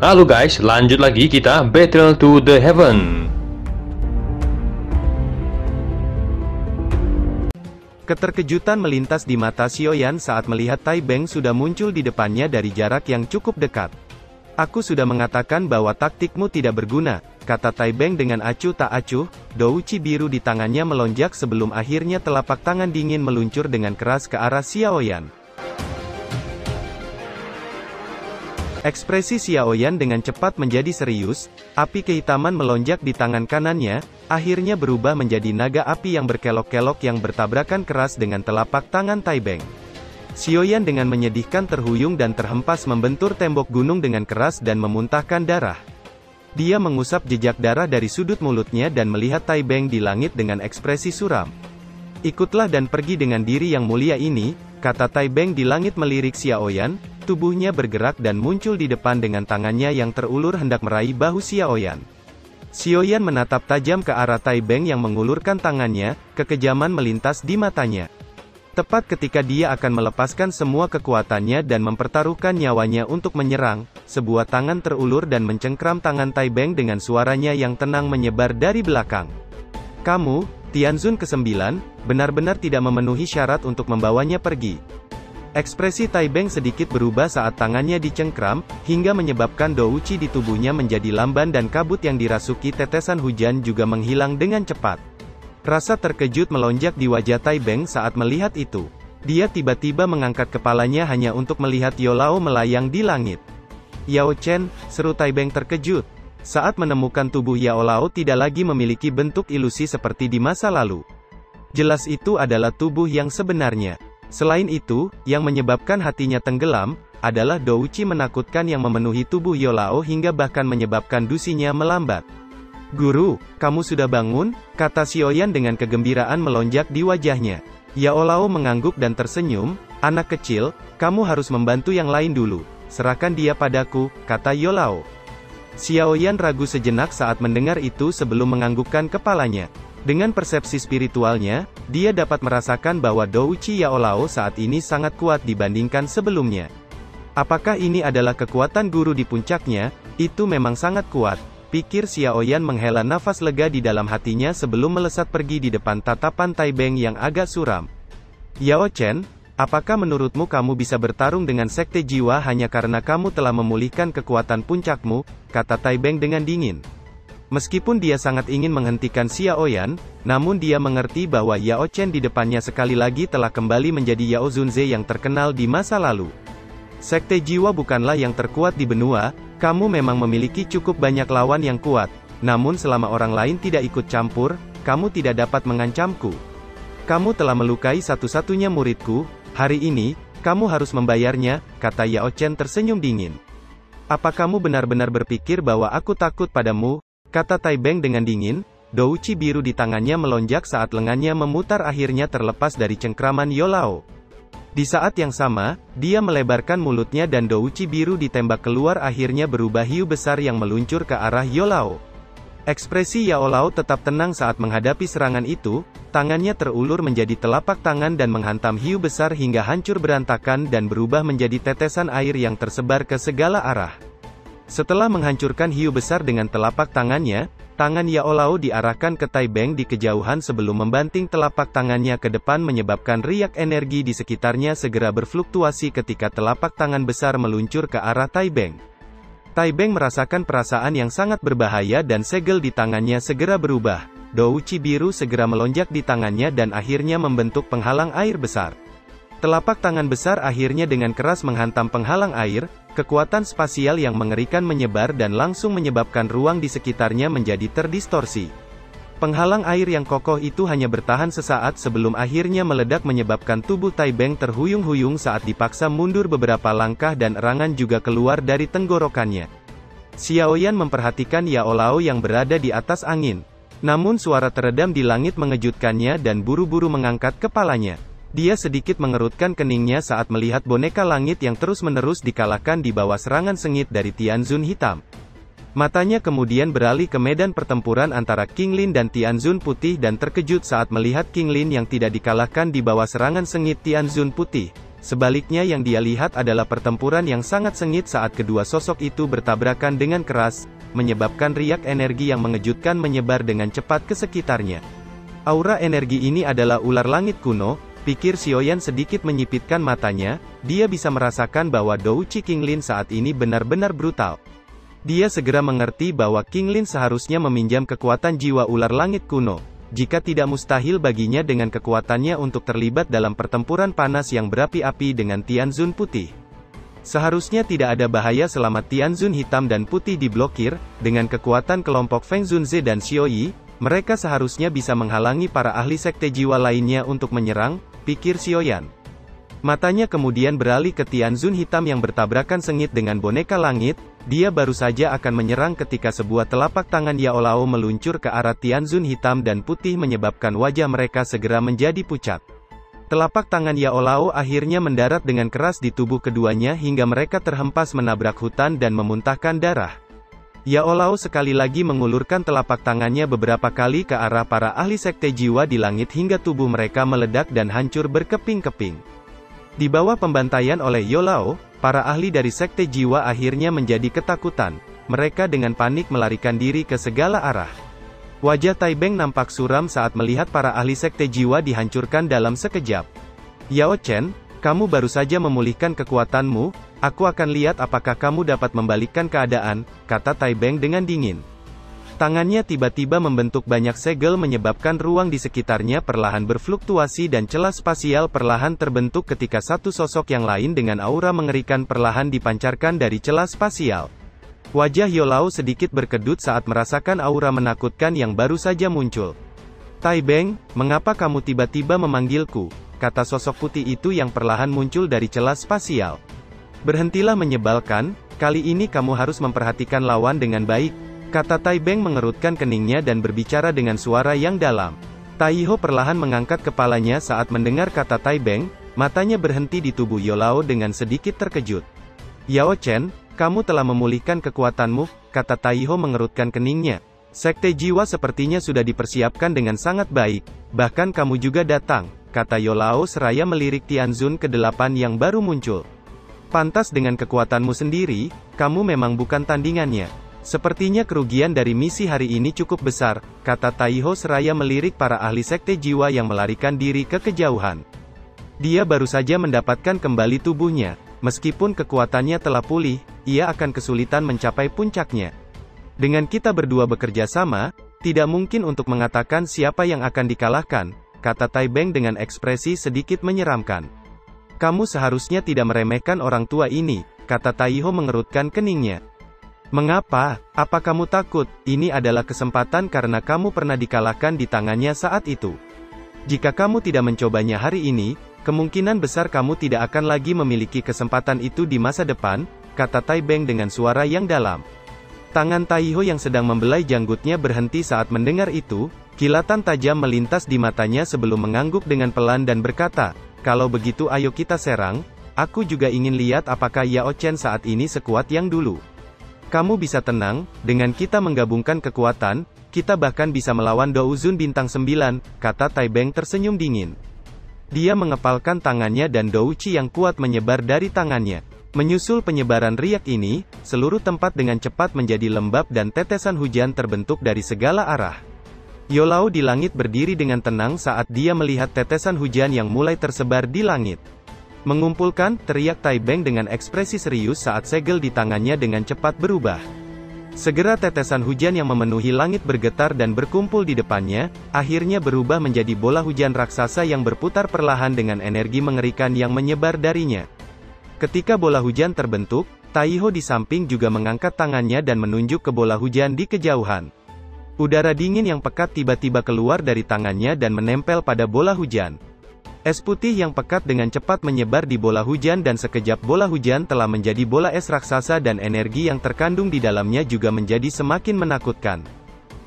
Halo guys, lanjut lagi kita Battle to the Heaven. Keterkejutan melintas di mata Xiaoyan saat melihat Tai Beng sudah muncul di depannya dari jarak yang cukup dekat. "Aku sudah mengatakan bahwa taktikmu tidak berguna," kata Tai Beng dengan acuh tak acuh. Douci biru di tangannya melonjak sebelum akhirnya telapak tangan dingin meluncur dengan keras ke arah Xiaoyan. Ekspresi Xiaoyan dengan cepat menjadi serius, api kehitaman melonjak di tangan kanannya, akhirnya berubah menjadi naga api yang berkelok-kelok yang bertabrakan keras dengan telapak tangan Tai Beng. Xiaoyan dengan menyedihkan terhuyung dan terhempas membentur tembok gunung dengan keras dan memuntahkan darah. Dia mengusap jejak darah dari sudut mulutnya dan melihat Tai Beng di langit dengan ekspresi suram. "Ikutlah dan pergi dengan diri yang mulia ini," kata Tai Beng di langit melirik Xiaoyan. Tubuhnya bergerak dan muncul di depan dengan tangannya yang terulur hendak meraih bahu Xiaoyan. Xiaoyan menatap tajam ke arah Tai Beng yang mengulurkan tangannya, kekejaman melintas di matanya. Tepat ketika dia akan melepaskan semua kekuatannya dan mempertaruhkan nyawanya untuk menyerang, sebuah tangan terulur dan mencengkram tangan Tai Beng dengan suaranya yang tenang menyebar dari belakang. "Kamu, Tianzun ke-9, benar-benar tidak memenuhi syarat untuk membawanya pergi." Ekspresi Tai Beng sedikit berubah saat tangannya dicengkram, hingga menyebabkan douci di tubuhnya menjadi lamban dan kabut yang dirasuki tetesan hujan juga menghilang dengan cepat. Rasa terkejut melonjak di wajah Tai Beng saat melihat itu. Dia tiba-tiba mengangkat kepalanya hanya untuk melihat Yolao melayang di langit. "Yao Chen," seru Tai Beng terkejut. Saat menemukan tubuh Yao Lao tidak lagi memiliki bentuk ilusi seperti di masa lalu. Jelas itu adalah tubuh yang sebenarnya. Selain itu, yang menyebabkan hatinya tenggelam, adalah douci menakutkan yang memenuhi tubuh Yolao hingga bahkan menyebabkan dusinya melambat. "Guru, kamu sudah bangun?" kata Xiaoyan dengan kegembiraan melonjak di wajahnya. Yao Lao mengangguk dan tersenyum. "Anak kecil, kamu harus membantu yang lain dulu. Serahkan dia padaku," kata Yolao. Xiaoyan ragu sejenak saat mendengar itu sebelum menganggukkan kepalanya. Dengan persepsi spiritualnya, dia dapat merasakan bahwa douci Yao Lao saat ini sangat kuat dibandingkan sebelumnya. Apakah ini adalah kekuatan guru di puncaknya? Itu memang sangat kuat, pikir Xiaoyan menghela nafas lega di dalam hatinya sebelum melesat pergi di depan tatapan Tai Beng yang agak suram. "Yao Chen, apakah menurutmu kamu bisa bertarung dengan Sekte Jiwa hanya karena kamu telah memulihkan kekuatan puncakmu?" kata Tai Beng dengan dingin. Meskipun dia sangat ingin menghentikan Xiaoyan, namun dia mengerti bahwa Yao Chen di depannya sekali lagi telah kembali menjadi Yao Zunze yang terkenal di masa lalu. "Sekte Jiwa bukanlah yang terkuat di benua, kamu memang memiliki cukup banyak lawan yang kuat, namun selama orang lain tidak ikut campur, kamu tidak dapat mengancamku. Kamu telah melukai satu-satunya muridku, hari ini, kamu harus membayarnya," kata Yao Chen tersenyum dingin. "Apa kamu benar-benar berpikir bahwa aku takut padamu?" kata Tai Beng dengan dingin. Douci biru di tangannya melonjak saat lengannya memutar akhirnya terlepas dari cengkraman Yolao. Di saat yang sama, dia melebarkan mulutnya dan douci biru ditembak keluar akhirnya berubah hiu besar yang meluncur ke arah Yolao. Ekspresi Yao Lao tetap tenang saat menghadapi serangan itu, tangannya terulur menjadi telapak tangan dan menghantam hiu besar hingga hancur berantakan dan berubah menjadi tetesan air yang tersebar ke segala arah. Setelah menghancurkan hiu besar dengan telapak tangannya, tangan Yao Lao diarahkan ke Tai Beng di kejauhan sebelum membanting telapak tangannya ke depan menyebabkan riak energi di sekitarnya segera berfluktuasi ketika telapak tangan besar meluncur ke arah Tai Beng. Tai Beng merasakan perasaan yang sangat berbahaya dan segel di tangannya segera berubah. Douci biru segera melonjak di tangannya dan akhirnya membentuk penghalang air besar. Telapak tangan besar akhirnya dengan keras menghantam penghalang air, kekuatan spasial yang mengerikan menyebar dan langsung menyebabkan ruang di sekitarnya menjadi terdistorsi. Penghalang air yang kokoh itu hanya bertahan sesaat sebelum akhirnya meledak menyebabkan tubuh Tai Beng terhuyung-huyung saat dipaksa mundur beberapa langkah dan erangan juga keluar dari tenggorokannya. Xiaoyan memperhatikan Yao Lao yang berada di atas angin. Namun suara teredam di langit mengejutkannya dan buru-buru mengangkat kepalanya. Dia sedikit mengerutkan keningnya saat melihat boneka langit yang terus-menerus dikalahkan di bawah serangan sengit dari Tianzun hitam. Matanya kemudian beralih ke medan pertempuran antara King Lin dan Tianzun putih dan terkejut saat melihat King Lin yang tidak dikalahkan di bawah serangan sengit Tianzun putih. Sebaliknya yang dia lihat adalah pertempuran yang sangat sengit saat kedua sosok itu bertabrakan dengan keras, menyebabkan riak energi yang mengejutkan menyebar dengan cepat ke sekitarnya. Aura energi ini adalah ular langit kuno, pikir Xiaoyan sedikit menyipitkan matanya, dia bisa merasakan bahwa Douqi Qinglin saat ini benar-benar brutal. Dia segera mengerti bahwa Qinglin seharusnya meminjam kekuatan jiwa ular langit kuno. Jika tidak mustahil baginya dengan kekuatannya untuk terlibat dalam pertempuran panas yang berapi-api dengan Tianzun putih. Seharusnya tidak ada bahaya selama Tianzun hitam dan putih diblokir, dengan kekuatan kelompok Feng Zunze dan Xiaoyi, mereka seharusnya bisa menghalangi para ahli sekte jiwa lainnya untuk menyerang, pikir Xiaoyan. Matanya kemudian beralih ke Tianzun hitam yang bertabrakan sengit dengan boneka langit, dia baru saja akan menyerang ketika sebuah telapak tangan Yao Lao meluncur ke arah Tianzun hitam dan putih menyebabkan wajah mereka segera menjadi pucat. Telapak tangan Yao Lao akhirnya mendarat dengan keras di tubuh keduanya hingga mereka terhempas menabrak hutan dan memuntahkan darah. Yao Lao sekali lagi mengulurkan telapak tangannya beberapa kali ke arah para ahli sekte jiwa di langit hingga tubuh mereka meledak dan hancur berkeping-keping. Di bawah pembantaian oleh Yao Lao, para ahli dari sekte jiwa akhirnya menjadi ketakutan. Mereka dengan panik melarikan diri ke segala arah. Wajah Tai Beng nampak suram saat melihat para ahli sekte jiwa dihancurkan dalam sekejap. Yao Chen, kamu baru saja memulihkan kekuatanmu, aku akan lihat apakah kamu dapat membalikkan keadaan, kata Tai Beng dengan dingin. Tangannya tiba-tiba membentuk banyak segel menyebabkan ruang di sekitarnya perlahan berfluktuasi dan celah spasial perlahan terbentuk ketika satu sosok yang lain dengan aura mengerikan perlahan dipancarkan dari celah spasial. Wajah Yao Lao sedikit berkedut saat merasakan aura menakutkan yang baru saja muncul. Tai Beng, mengapa kamu tiba-tiba memanggilku? Kata sosok putih itu yang perlahan muncul dari celah spasial. Berhentilah menyebalkan, kali ini kamu harus memperhatikan lawan dengan baik. Kata Tai Beng mengerutkan keningnya dan berbicara dengan suara yang dalam. Tai Ho perlahan mengangkat kepalanya saat mendengar kata Tai Beng, matanya berhenti di tubuh Yao Lao dengan sedikit terkejut. Yao Chen, kamu telah memulihkan kekuatanmu, kata Tai Ho mengerutkan keningnya. Sekte jiwa sepertinya sudah dipersiapkan dengan sangat baik, bahkan kamu juga datang, kata Yao Lao seraya melirik Tianzun ke-8 yang baru muncul. Pantas dengan kekuatanmu sendiri, kamu memang bukan tandingannya. Sepertinya kerugian dari misi hari ini cukup besar, kata Tai Ho seraya melirik para ahli sekte jiwa yang melarikan diri ke kejauhan. Dia baru saja mendapatkan kembali tubuhnya, meskipun kekuatannya telah pulih, ia akan kesulitan mencapai puncaknya. Dengan kita berdua bekerja sama, tidak mungkin untuk mengatakan siapa yang akan dikalahkan, kata Tai Beng dengan ekspresi sedikit menyeramkan. Kamu seharusnya tidak meremehkan orang tua ini, kata Tai Ho mengerutkan keningnya. Mengapa? Apa kamu takut? Ini adalah kesempatan karena kamu pernah dikalahkan di tangannya saat itu. Jika kamu tidak mencobanya hari ini, kemungkinan besar kamu tidak akan lagi memiliki kesempatan itu di masa depan, kata Tai Beng dengan suara yang dalam. Tangan Tai Ho yang sedang membelai janggutnya berhenti saat mendengar itu, kilatan tajam melintas di matanya sebelum mengangguk dengan pelan dan berkata, kalau begitu ayo kita serang, aku juga ingin lihat apakah Yao Chen saat ini sekuat yang dulu. Kamu bisa tenang, dengan kita menggabungkan kekuatan, kita bahkan bisa melawan Douzun bintang 9, kata Tai Beng tersenyum dingin. Dia mengepalkan tangannya dan Douqi yang kuat menyebar dari tangannya. Menyusul penyebaran riak ini, seluruh tempat dengan cepat menjadi lembab dan tetesan hujan terbentuk dari segala arah. Yao Lao di langit berdiri dengan tenang saat dia melihat tetesan hujan yang mulai tersebar di langit. Mengumpulkan, teriak Tai Beng dengan ekspresi serius saat segel di tangannya dengan cepat berubah. Segera tetesan hujan yang memenuhi langit bergetar dan berkumpul di depannya, akhirnya berubah menjadi bola hujan raksasa yang berputar perlahan dengan energi mengerikan yang menyebar darinya. Ketika bola hujan terbentuk, Tai Ho di samping juga mengangkat tangannya dan menunjuk ke bola hujan di kejauhan. Udara dingin yang pekat tiba-tiba keluar dari tangannya dan menempel pada bola hujan. Es putih yang pekat dengan cepat menyebar di bola hujan dan sekejap bola hujan telah menjadi bola es raksasa dan energi yang terkandung di dalamnya juga menjadi semakin menakutkan.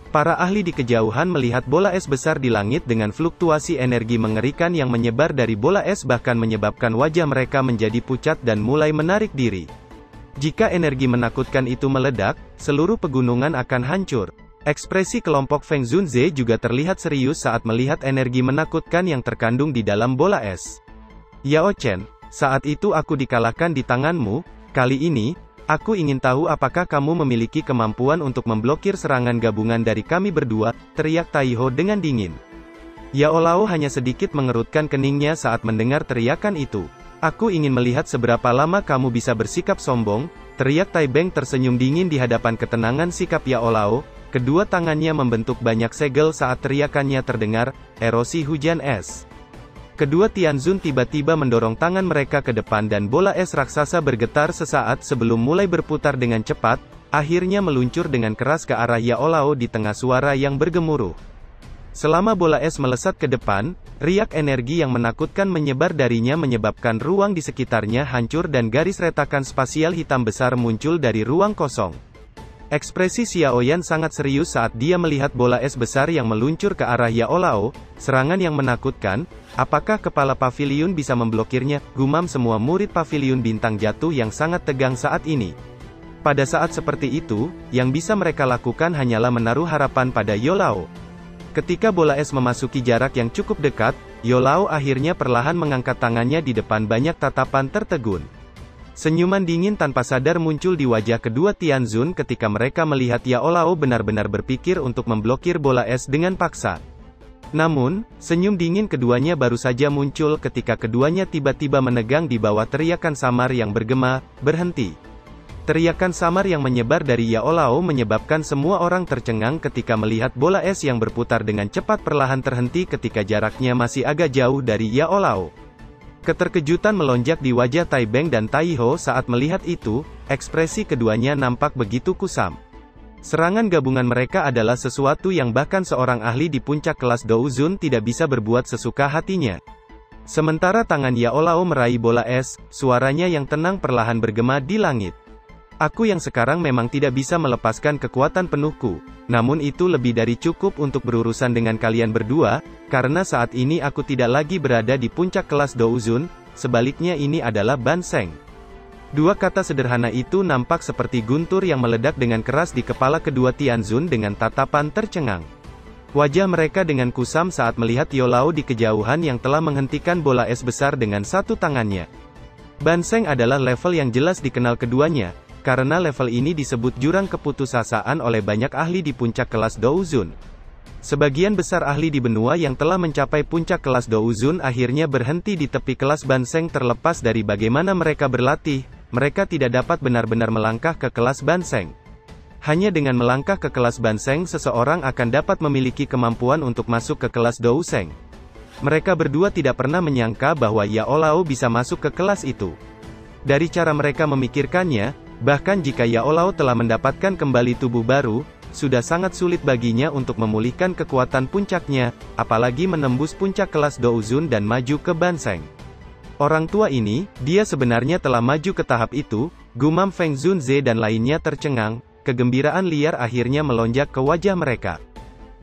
Para ahli di kejauhan melihat bola es besar di langit dengan fluktuasi energi mengerikan yang menyebar dari bola es bahkan menyebabkan wajah mereka menjadi pucat dan mulai menarik diri. Jika energi menakutkan itu meledak, seluruh pegunungan akan hancur. Ekspresi kelompok Feng Zunze juga terlihat serius saat melihat energi menakutkan yang terkandung di dalam bola es. Yao Chen, Saat itu aku dikalahkan di tanganmu. Kali ini, aku ingin tahu apakah kamu memiliki kemampuan untuk memblokir serangan gabungan dari kami berdua, teriak Taiho dengan dingin. Yao Lao hanya sedikit mengerutkan keningnya saat mendengar teriakan itu. Aku ingin melihat seberapa lama kamu bisa bersikap sombong, teriak Tai Beng tersenyum dingin di hadapan ketenangan sikap Yao Lao. Kedua tangannya membentuk banyak segel saat teriakannya terdengar, erosi hujan es. Kedua Tianzun tiba-tiba mendorong tangan mereka ke depan dan bola es raksasa bergetar sesaat sebelum mulai berputar dengan cepat, akhirnya meluncur dengan keras ke arah Yao Lao di tengah suara yang bergemuruh. Selama bola es melesat ke depan, riak energi yang menakutkan menyebar darinya menyebabkan ruang di sekitarnya hancur dan garis retakan spasial hitam besar muncul dari ruang kosong. Ekspresi Xiaoyan sangat serius saat dia melihat bola es besar yang meluncur ke arah Yao Lao, serangan yang menakutkan. Apakah kepala paviliun bisa memblokirnya? Gumam semua murid paviliun bintang jatuh yang sangat tegang saat ini. Pada saat seperti itu, yang bisa mereka lakukan hanyalah menaruh harapan pada Yao Lao. Ketika bola es memasuki jarak yang cukup dekat, Yao Lao akhirnya perlahan mengangkat tangannya di depan banyak tatapan tertegun. Senyuman dingin tanpa sadar muncul di wajah kedua Tianzun ketika mereka melihat Yao Lao benar-benar berpikir untuk memblokir bola es dengan paksa. Namun, senyum dingin keduanya baru saja muncul ketika keduanya tiba-tiba menegang di bawah teriakan samar yang bergema, "Berhenti!" Teriakan samar yang menyebar dari Yao Lao menyebabkan semua orang tercengang ketika melihat bola es yang berputar dengan cepat perlahan terhenti ketika jaraknya masih agak jauh dari Yao Lao. Keterkejutan melonjak di wajah Tai Beng dan Taiho saat melihat itu, ekspresi keduanya nampak begitu kusam. Serangan gabungan mereka adalah sesuatu yang bahkan seorang ahli di puncak kelas Douzun tidak bisa berbuat sesuka hatinya. Sementara tangan Yao Lao meraih bola es, suaranya yang tenang perlahan bergema di langit. Aku yang sekarang memang tidak bisa melepaskan kekuatan penuhku, namun itu lebih dari cukup untuk berurusan dengan kalian berdua, karena saat ini aku tidak lagi berada di puncak kelas Douzun, sebaliknya ini adalah Banseng. Dua kata sederhana itu nampak seperti guntur yang meledak dengan keras di kepala kedua Tianzun dengan tatapan tercengang. Wajah mereka dengan kusam saat melihat Yao Lao di kejauhan yang telah menghentikan bola es besar dengan satu tangannya. Banseng adalah level yang jelas dikenal keduanya, karena level ini disebut jurang keputusasaan oleh banyak ahli di puncak kelas Douzun. Sebagian besar ahli di benua yang telah mencapai puncak kelas Douzun akhirnya berhenti di tepi kelas Banseng terlepas dari bagaimana mereka berlatih, mereka tidak dapat benar-benar melangkah ke kelas Banseng. Hanya dengan melangkah ke kelas Banseng seseorang akan dapat memiliki kemampuan untuk masuk ke kelas Douzeng. Mereka berdua tidak pernah menyangka bahwa Yao Lao bisa masuk ke kelas itu. Dari cara mereka memikirkannya, bahkan jika Yao Lao telah mendapatkan kembali tubuh baru, sudah sangat sulit baginya untuk memulihkan kekuatan puncaknya, apalagi menembus puncak kelas Douzun dan maju ke Banseng. Orang tua ini, dia sebenarnya telah maju ke tahap itu, gumam Feng Zunze dan lainnya tercengang, kegembiraan liar akhirnya melonjak ke wajah mereka.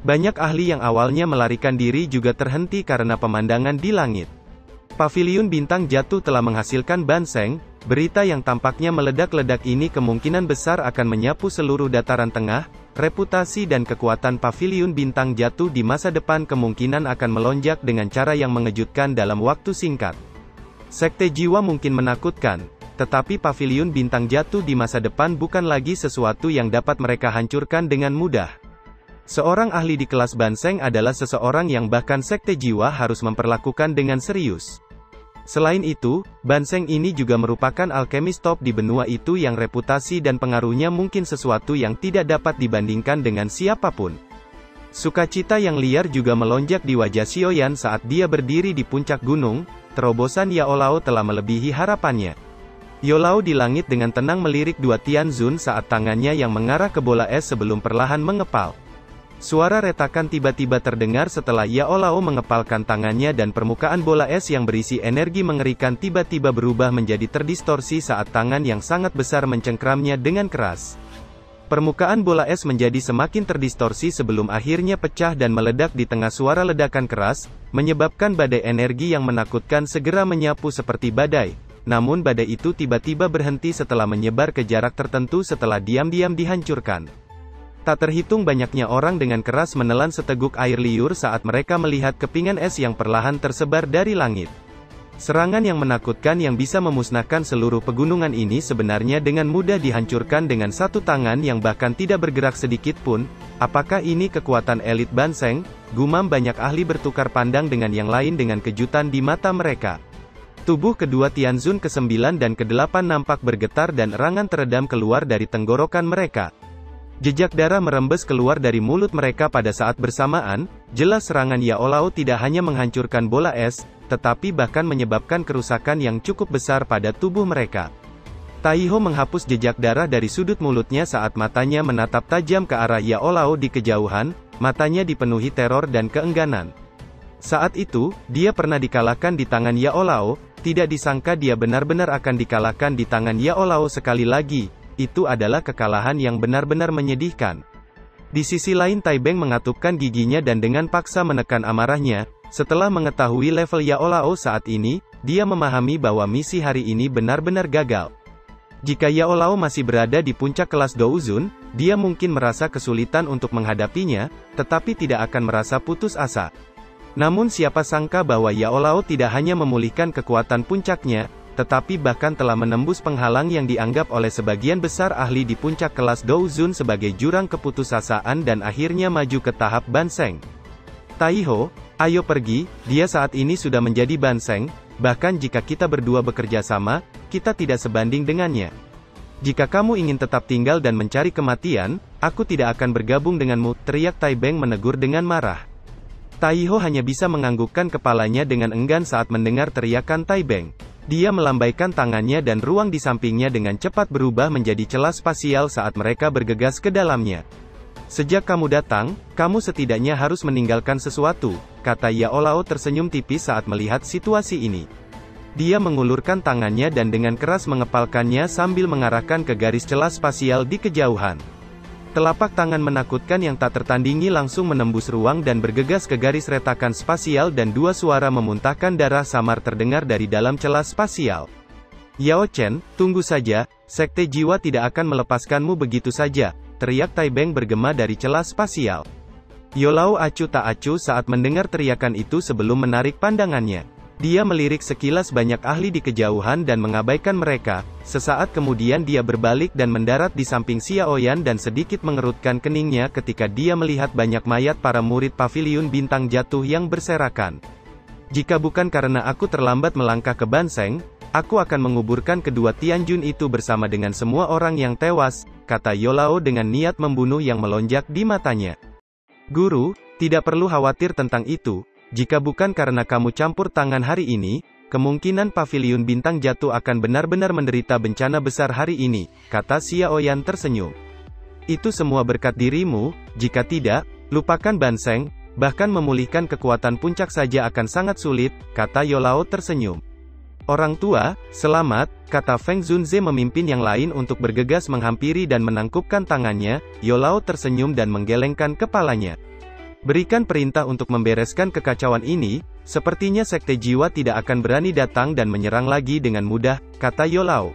Banyak ahli yang awalnya melarikan diri juga terhenti karena pemandangan di langit. Paviliun bintang jatuh telah menghasilkan Banseng. Berita yang tampaknya meledak-ledak ini kemungkinan besar akan menyapu seluruh dataran tengah. Reputasi dan kekuatan paviliun bintang jatuh di masa depan kemungkinan akan melonjak dengan cara yang mengejutkan dalam waktu singkat. Sekte jiwa mungkin menakutkan, tetapi paviliun bintang jatuh di masa depan bukan lagi sesuatu yang dapat mereka hancurkan dengan mudah. Seorang ahli di kelas Banseng adalah seseorang yang bahkan sekte jiwa harus memperlakukan dengan serius. Selain itu, Banseng ini juga merupakan alkemis top di benua itu yang reputasi dan pengaruhnya mungkin sesuatu yang tidak dapat dibandingkan dengan siapapun. Sukacita yang liar juga melonjak di wajah Xiaoyan saat dia berdiri di puncak gunung, terobosan Yao Lao telah melebihi harapannya. Yao Lao di langit dengan tenang melirik dua Tianzun saat tangannya yang mengarah ke bola es sebelum perlahan mengepal. Suara retakan tiba-tiba terdengar setelah Yao Lao mengepalkan tangannya dan permukaan bola es yang berisi energi mengerikan tiba-tiba berubah menjadi terdistorsi saat tangan yang sangat besar mencengkramnya dengan keras. Permukaan bola es menjadi semakin terdistorsi sebelum akhirnya pecah dan meledak di tengah suara ledakan keras, menyebabkan badai energi yang menakutkan segera menyapu seperti badai. Namun badai itu tiba-tiba berhenti setelah menyebar ke jarak tertentu setelah diam-diam dihancurkan. Tak terhitung banyaknya orang dengan keras menelan seteguk air liur saat mereka melihat kepingan es yang perlahan tersebar dari langit. Serangan yang menakutkan yang bisa memusnahkan seluruh pegunungan ini sebenarnya dengan mudah dihancurkan dengan satu tangan yang bahkan tidak bergerak sedikit pun. Apakah ini kekuatan elit Banseng? Gumam banyak ahli bertukar pandang dengan yang lain dengan kejutan di mata mereka. Tubuh kedua Tianzun ke-9 dan ke-8 nampak bergetar dan erangan teredam keluar dari tenggorokan mereka. Jejak darah merembes keluar dari mulut mereka pada saat bersamaan. Jelas serangan Yao Lao tidak hanya menghancurkan bola es, tetapi bahkan menyebabkan kerusakan yang cukup besar pada tubuh mereka. Taiho menghapus jejak darah dari sudut mulutnya saat matanya menatap tajam ke arah Yao Lao di kejauhan, matanya dipenuhi teror dan keengganan. Saat itu, dia pernah dikalahkan di tangan Yao Lao, tidak disangka dia benar-benar akan dikalahkan di tangan Yao Lao sekali lagi. Itu adalah kekalahan yang benar-benar menyedihkan. Di sisi lain Tai Beng mengatupkan giginya dan dengan paksa menekan amarahnya. Setelah mengetahui level Yao Lao saat ini, dia memahami bahwa misi hari ini benar-benar gagal. Jika Yao Lao masih berada di puncak kelas Douzun, dia mungkin merasa kesulitan untuk menghadapinya, tetapi tidak akan merasa putus asa. Namun siapa sangka bahwa Yao Lao tidak hanya memulihkan kekuatan puncaknya, tetapi bahkan telah menembus penghalang yang dianggap oleh sebagian besar ahli di puncak kelas Douzun sebagai jurang keputusasaan dan akhirnya maju ke tahap Banseng. Taiho, ayo pergi, dia saat ini sudah menjadi Banseng, bahkan jika kita berdua bekerja sama, kita tidak sebanding dengannya. Jika kamu ingin tetap tinggal dan mencari kematian, aku tidak akan bergabung denganmu, teriak Tai Beng menegur dengan marah. Taiho hanya bisa menganggukkan kepalanya dengan enggan saat mendengar teriakan Tai Beng. Dia melambaikan tangannya dan ruang di sampingnya dengan cepat berubah menjadi celah spasial saat mereka bergegas ke dalamnya. Sejak kamu datang, kamu setidaknya harus meninggalkan sesuatu, kata Yao Lao tersenyum tipis saat melihat situasi ini. Dia mengulurkan tangannya dan dengan keras mengepalkannya sambil mengarahkan ke garis celah spasial di kejauhan. Telapak tangan menakutkan yang tak tertandingi langsung menembus ruang dan bergegas ke garis retakan spasial dan dua suara memuntahkan darah samar terdengar dari dalam celah spasial. Yao Chen, tunggu saja, Sekte Jiwa tidak akan melepaskanmu begitu saja, teriak Tai Beng bergema dari celah spasial. Yao Lao acuh tak acuh saat mendengar teriakan itu sebelum menarik pandangannya. Dia melirik sekilas banyak ahli di kejauhan dan mengabaikan mereka. Sesaat kemudian dia berbalik dan mendarat di samping Xiaoyan dan sedikit mengerutkan keningnya ketika dia melihat banyak mayat para murid paviliun bintang jatuh yang berserakan. Jika bukan karena aku terlambat melangkah ke Banseng, aku akan menguburkan kedua Tianjun itu bersama dengan semua orang yang tewas, kata Yao Lao dengan niat membunuh yang melonjak di matanya. Guru, tidak perlu khawatir tentang itu. Jika bukan karena kamu campur tangan hari ini, kemungkinan paviliun bintang jatuh akan benar-benar menderita bencana besar hari ini, kata Xiaoyan tersenyum. Itu semua berkat dirimu, jika tidak, lupakan Banseng, bahkan memulihkan kekuatan puncak saja akan sangat sulit, kata Yao Lao tersenyum. Orang tua, selamat, kata Feng Zunze memimpin yang lain untuk bergegas menghampiri dan menangkupkan tangannya. Yao Lao tersenyum dan menggelengkan kepalanya. Berikan perintah untuk membereskan kekacauan ini, sepertinya Sekte Jiwa tidak akan berani datang dan menyerang lagi dengan mudah, kata Yao Lao.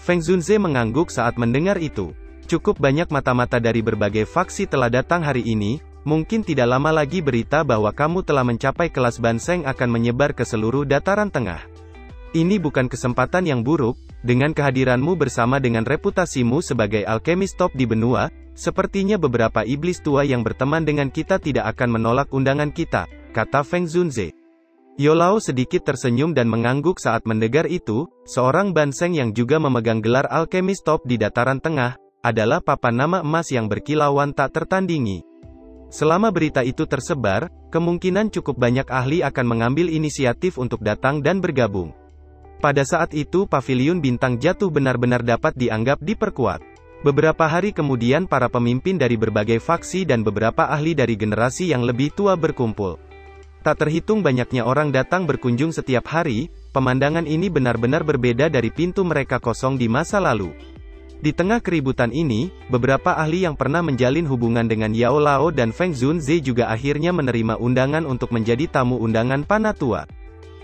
Feng Zunze mengangguk saat mendengar itu. Cukup banyak mata-mata dari berbagai faksi telah datang hari ini, mungkin tidak lama lagi berita bahwa kamu telah mencapai kelas Banseng akan menyebar ke seluruh dataran tengah. Ini bukan kesempatan yang buruk, dengan kehadiranmu bersama dengan reputasimu sebagai alkemis top di benua, sepertinya beberapa iblis tua yang berteman dengan kita tidak akan menolak undangan kita, kata Feng Zunze. Yao Lao sedikit tersenyum dan mengangguk saat mendengar itu. Seorang Banseng yang juga memegang gelar alkemis top di dataran tengah, adalah papan nama emas yang berkilauan tak tertandingi. Selama berita itu tersebar, kemungkinan cukup banyak ahli akan mengambil inisiatif untuk datang dan bergabung. Pada saat itu paviliun bintang jatuh benar-benar dapat dianggap diperkuat. Beberapa hari kemudian para pemimpin dari berbagai faksi dan beberapa ahli dari generasi yang lebih tua berkumpul. Tak terhitung banyaknya orang datang berkunjung setiap hari, pemandangan ini benar-benar berbeda dari pintu mereka kosong di masa lalu. Di tengah keributan ini, beberapa ahli yang pernah menjalin hubungan dengan Yao Lao dan Feng Zunze juga akhirnya menerima undangan untuk menjadi tamu undangan Panatua.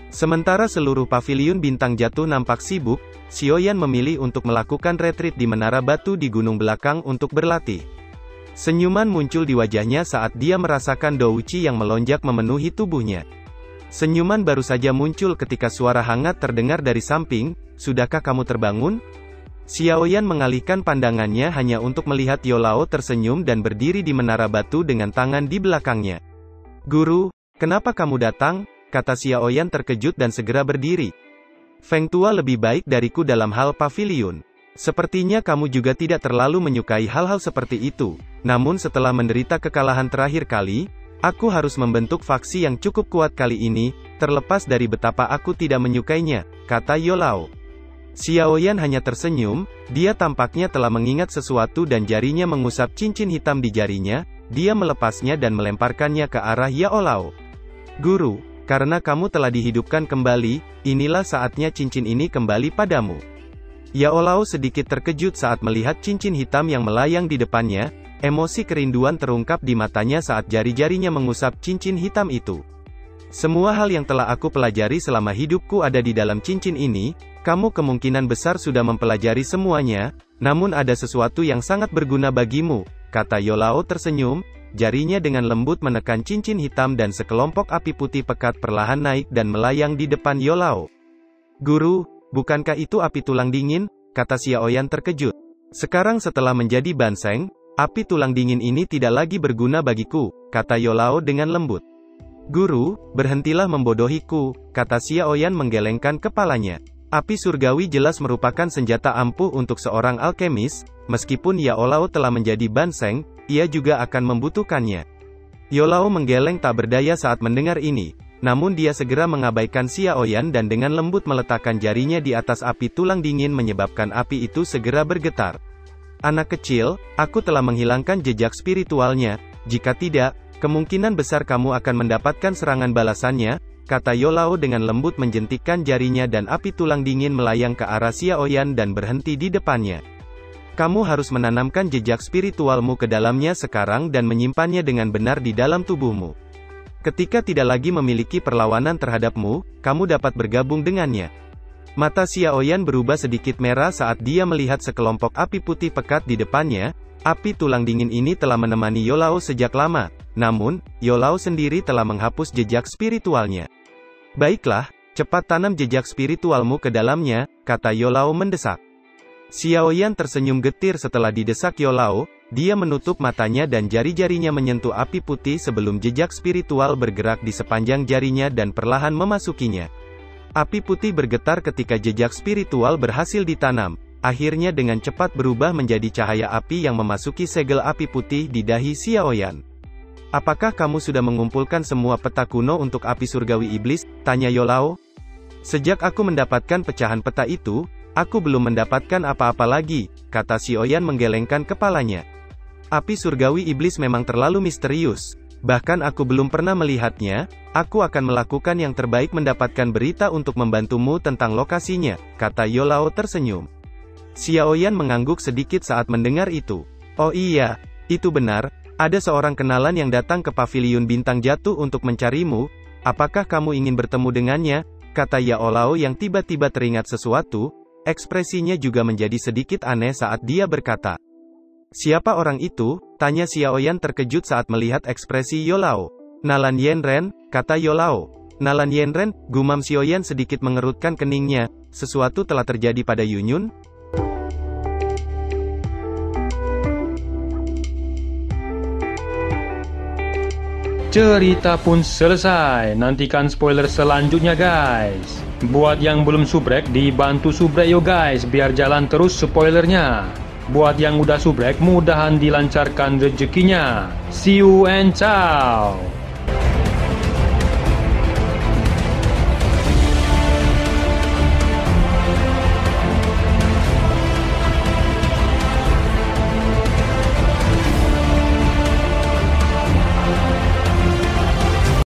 Sementara seluruh paviliun bintang jatuh nampak sibuk, Xiaoyan memilih untuk melakukan retreat di menara batu di gunung belakang untuk berlatih. Senyuman muncul di wajahnya saat dia merasakan douqi yang melonjak memenuhi tubuhnya. Senyuman baru saja muncul ketika suara hangat terdengar dari samping, "Sudahkah kamu terbangun?" Xiaoyan mengalihkan pandangannya hanya untuk melihat Yolao tersenyum dan berdiri di menara batu dengan tangan di belakangnya. "Guru, kenapa kamu datang?" kata Xiaoyan terkejut dan segera berdiri. "Feng Tua lebih baik dariku dalam hal pavilion. Sepertinya kamu juga tidak terlalu menyukai hal-hal seperti itu. Namun setelah menderita kekalahan terakhir kali, aku harus membentuk faksi yang cukup kuat kali ini, terlepas dari betapa aku tidak menyukainya," kata Yolao. Xiaoyan hanya tersenyum, dia tampaknya telah mengingat sesuatu dan jarinya mengusap cincin hitam di jarinya, dia melepasnya dan melemparkannya ke arah Yolao. "Guru, karena kamu telah dihidupkan kembali, inilah saatnya cincin ini kembali padamu." Yolao sedikit terkejut saat melihat cincin hitam yang melayang di depannya. Emosi kerinduan terungkap di matanya saat jari-jarinya mengusap cincin hitam itu. "Semua hal yang telah aku pelajari selama hidupku ada di dalam cincin ini, kamu kemungkinan besar sudah mempelajari semuanya, namun ada sesuatu yang sangat berguna bagimu," kata Yolao tersenyum, jarinya dengan lembut menekan cincin hitam dan sekelompok api putih pekat perlahan naik dan melayang di depan Yolao. "Guru, bukankah itu api tulang dingin?" kata Xiaoyan terkejut. "Sekarang setelah menjadi banseng, api tulang dingin ini tidak lagi berguna bagiku," kata Yolao dengan lembut. "Guru, berhentilah membodohiku," kata Xiaoyan menggelengkan kepalanya. "Api surgawi jelas merupakan senjata ampuh untuk seorang alkemis, meskipun Yolao telah menjadi banseng, ia juga akan membutuhkannya." Yolao menggeleng tak berdaya saat mendengar ini, namun dia segera mengabaikan Xiaoyan dan dengan lembut meletakkan jarinya di atas api tulang dingin menyebabkan api itu segera bergetar. "Anak kecil, aku telah menghilangkan jejak spiritualnya, jika tidak, kemungkinan besar kamu akan mendapatkan serangan balasannya," kata Yolao dengan lembut menjentikkan jarinya dan api tulang dingin melayang ke arah Xiaoyan dan berhenti di depannya. "Kamu harus menanamkan jejak spiritualmu ke dalamnya sekarang dan menyimpannya dengan benar di dalam tubuhmu. Ketika tidak lagi memiliki perlawanan terhadapmu, kamu dapat bergabung dengannya." Mata Xiaoyan berubah sedikit merah saat dia melihat sekelompok api putih pekat di depannya. Api tulang dingin ini telah menemani Yolao sejak lama, namun, Yolao sendiri telah menghapus jejak spiritualnya. "Baiklah, cepat tanam jejak spiritualmu ke dalamnya," kata Yolao mendesak. Xiaoyan tersenyum getir setelah didesak Yolao, dia menutup matanya dan jari-jarinya menyentuh api putih sebelum jejak spiritual bergerak di sepanjang jarinya dan perlahan memasukinya. Api putih bergetar ketika jejak spiritual berhasil ditanam, akhirnya dengan cepat berubah menjadi cahaya api yang memasuki segel api putih di dahi Xiaoyan. "Apakah kamu sudah mengumpulkan semua peta kuno untuk api surgawi iblis?" tanya Yolao. "Sejak aku mendapatkan pecahan peta itu, aku belum mendapatkan apa-apa lagi," kata Xiaoyan menggelengkan kepalanya. "Api surgawi iblis memang terlalu misterius. Bahkan aku belum pernah melihatnya, aku akan melakukan yang terbaik mendapatkan berita untuk membantumu tentang lokasinya," kata Yolao tersenyum. Xiaoyan mengangguk sedikit saat mendengar itu. "Oh iya, itu benar, ada seorang kenalan yang datang ke pavilion bintang jatuh untuk mencarimu, apakah kamu ingin bertemu dengannya?" kata Yolao yang tiba-tiba teringat sesuatu, ekspresinya juga menjadi sedikit aneh saat dia berkata. "Siapa orang itu?" tanya Xiaoyan terkejut saat melihat ekspresi Yolao. "Nalan Yanren," kata Yolao. "Nalan Yanren," gumam Xiaoyan sedikit mengerutkan keningnya, "sesuatu telah terjadi pada Yunyun?" Cerita pun selesai, nantikan spoiler selanjutnya guys. Buat yang belum subrek, dibantu subrek yo guys, biar jalan terus spoilernya. Buat yang udah subrek, mudahan dilancarkan rezekinya. See you and ciao.